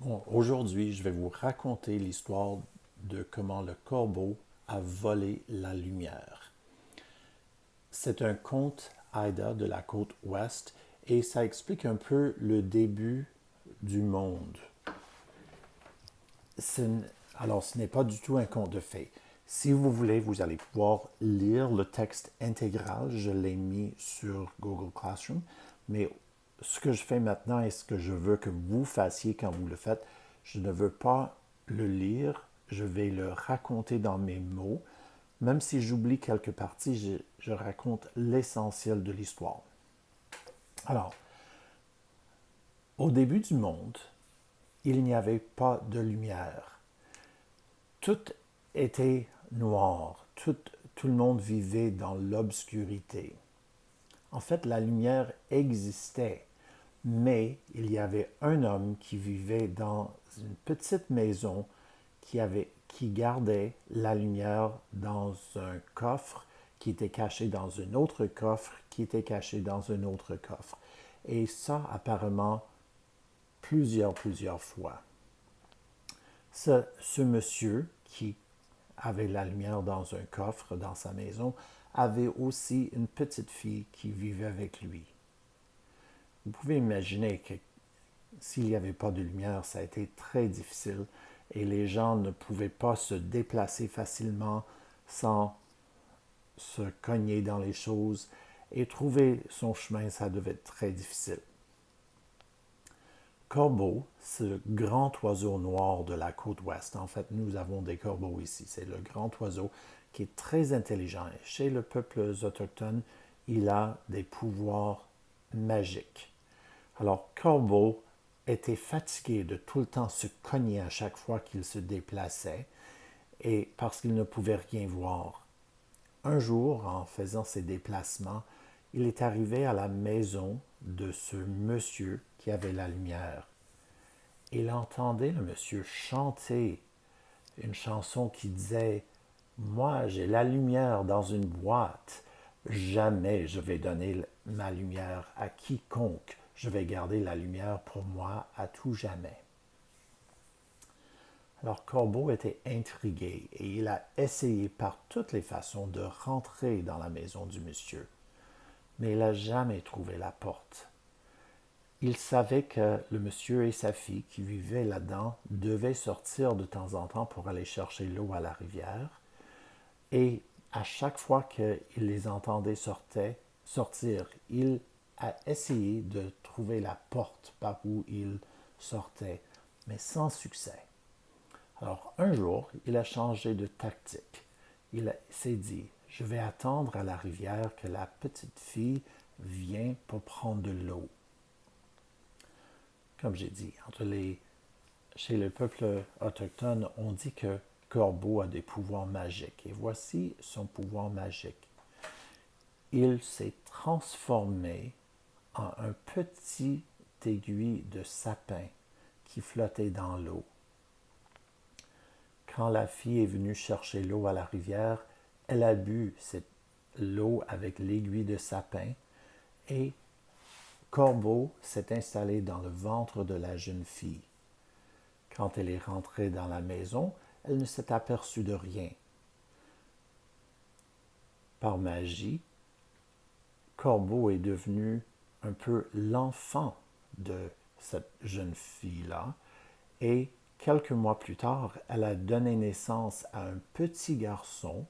Bon, aujourd'hui, je vais vous raconter l'histoire de comment le corbeau a volé la lumière. C'est un conte Haïda de la côte ouest et ça explique un peu le début du monde. Alors, ce n'est pas du tout un conte de fées. Si vous voulez, vous allez pouvoir lire le texte intégral. Je l'ai mis sur Google Classroom. Mais ce que je fais maintenant et ce que je veux que vous fassiez quand vous le faites, je ne veux pas le lire. Je vais le raconter dans mes mots. Même si j'oublie quelques parties, je raconte l'essentiel de l'histoire. Alors, au début du monde, il n'y avait pas de lumière. Tout était noir, tout le monde vivait dans l'obscurité. En fait, la lumière existait, mais il y avait un homme qui vivait dans une petite maison qui gardait la lumière dans un coffre qui était caché dans un autre coffre qui était caché dans un autre coffre. Et ça, apparemment, plusieurs fois. Ce monsieur qui avait la lumière dans un coffre dans sa maison avait aussi une petite fille qui vivait avec lui. Vous pouvez imaginer que s'il n'y avait pas de lumière, ça a été très difficile et les gens ne pouvaient pas se déplacer facilement sans se cogner dans les choses et trouver son chemin, ça devait être très difficile. Corbeau, c'est le grand oiseau noir de la côte ouest. En fait, nous avons des corbeaux ici. C'est le grand oiseau qui est très intelligent. Et chez le peuple autochtone, il a des pouvoirs magiques. Alors, Corbeau était fatigué de tout le temps se cogner à chaque fois qu'il se déplaçait et parce qu'il ne pouvait rien voir. Un jour, en faisant ses déplacements, il est arrivé à la maison de ce monsieur qui avait la lumière. Il entendait le monsieur chanter une chanson qui disait Moi, j'ai la lumière dans une boîte. Jamais je vais donner ma lumière à quiconque. Je vais garder la lumière pour moi à tout jamais. Alors Corbeau était intrigué et il a essayé par toutes les façons de rentrer dans la maison du monsieur. Mais il n'a jamais trouvé la porte. Il savait que le monsieur et sa fille qui vivaient là-dedans devaient sortir de temps en temps pour aller chercher l'eau à la rivière. Et à chaque fois qu'il les entendait sortir, il a essayé de trouver la porte par où ils sortaient, mais sans succès. Alors un jour, il a changé de tactique. Il s'est dit, je vais attendre à la rivière que la petite fille vienne pour prendre de l'eau. Comme j'ai dit, chez le peuple autochtone, on dit que Corbeau a des pouvoirs magiques. Et voici son pouvoir magique. Il s'est transformé en un petit aiguille de sapin qui flottait dans l'eau. Quand la fille est venue chercher l'eau à la rivière, elle a bu l'eau avec l'aiguille de sapin et Corbeau s'est installé dans le ventre de la jeune fille. Quand elle est rentrée dans la maison, elle ne s'est aperçue de rien. Par magie, Corbeau est devenu un peu l'enfant de cette jeune fille-là et quelques mois plus tard, elle a donné naissance à un petit garçon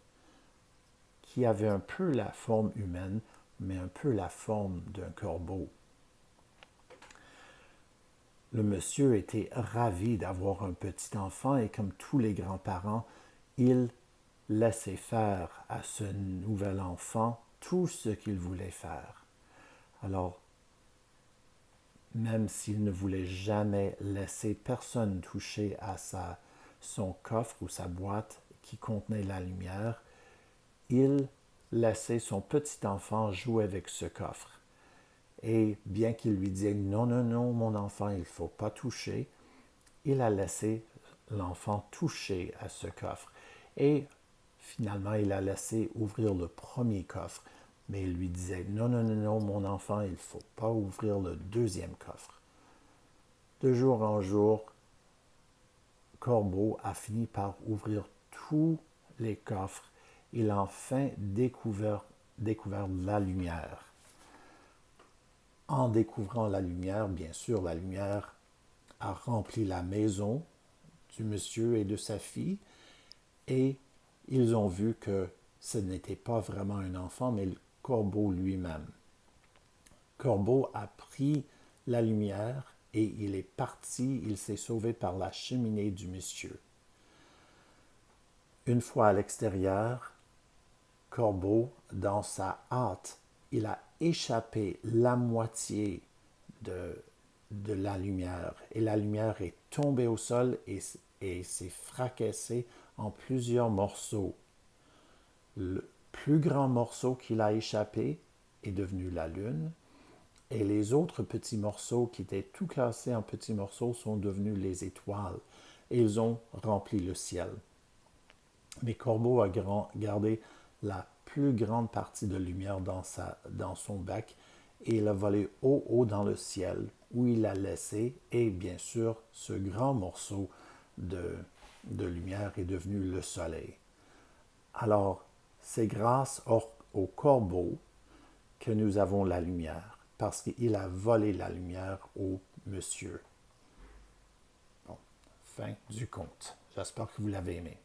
qui avait un peu la forme humaine, mais un peu la forme d'un corbeau. Le monsieur était ravi d'avoir un petit enfant et comme tous les grands-parents, il laissait faire à ce nouvel enfant tout ce qu'il voulait faire. Alors, même s'il ne voulait jamais laisser personne toucher à son coffre ou sa boîte qui contenait la lumière, il laissait son petit enfant jouer avec ce coffre. Et bien qu'il lui disait non, non, non, mon enfant, il ne faut pas toucher, il a laissé l'enfant toucher à ce coffre. Et finalement, il a laissé ouvrir le premier coffre, mais il lui disait non, non, non, non, mon enfant, il ne faut pas ouvrir le deuxième coffre. De jour en jour, Corbeau a fini par ouvrir tous les coffres. Il a enfin découvert la lumière. En découvrant la lumière, bien sûr, la lumière a rempli la maison du monsieur et de sa fille, et ils ont vu que ce n'était pas vraiment un enfant, mais le corbeau lui-même. Corbeau a pris la lumière et il est parti, il s'est sauvé par la cheminée du monsieur. Une fois à l'extérieur, Corbeau, dans sa hâte, il a échappé la moitié de la lumière et la lumière est tombée au sol et s'est fracassée en plusieurs morceaux. Le plus grand morceau qu'il a échappé est devenu la lune et les autres petits morceaux qui étaient tout classés en petits morceaux sont devenus les étoiles et ils ont rempli le ciel. Mais Corbeau a gardé la plus grande partie de lumière dans son bec et il a volé haut dans le ciel où il l'a laissé et bien sûr ce grand morceau de lumière est devenu le soleil. Alors c'est grâce au corbeau que nous avons la lumière parce qu'il a volé la lumière au monsieur. Bon, fin du conte. J'espère que vous l'avez aimé.